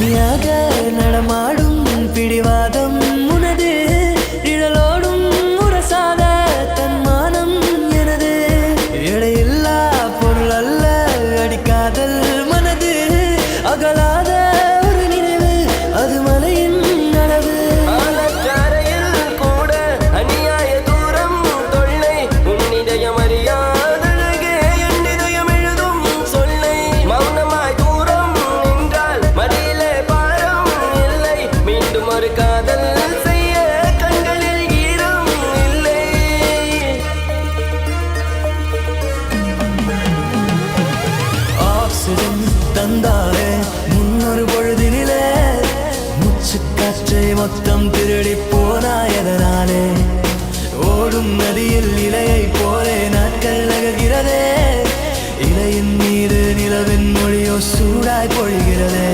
தனியாக நடமாடும் பிடிவாதம் உனது நிழலோடும் உரசாத தன்மானம் எனது எடையில்லா பொருள் அல்ல அடிக்காதல் மனது அகலாத ஒரு நினைவு அது மலையின் அளவு ஆலச்சாரையில் கூட அநியாய தூரம் தொல்லை உன்னிதயம் அறியாதழகே என் இதயம் எழுதும் சொல்லை மௌனமாய் தூரம் நின்றால் மடியிலே பாரம் இல்லை மீண்டும் ஒரு காதல் செய்ய கண்களில் ஈரம் இல்லை ஆக்சிஜன் தந்தாலே முன்னொரு பொழுதினிலே மூச்சுக்காற்றை மொத்தம் திருடி போனாயதனாலே ஓடும் நதியில் இலையை போலே நாட்கள் நகர்கிறதே இலையின் மீது நிலவின் மொழியோ சூடாய் பொழிகிறதே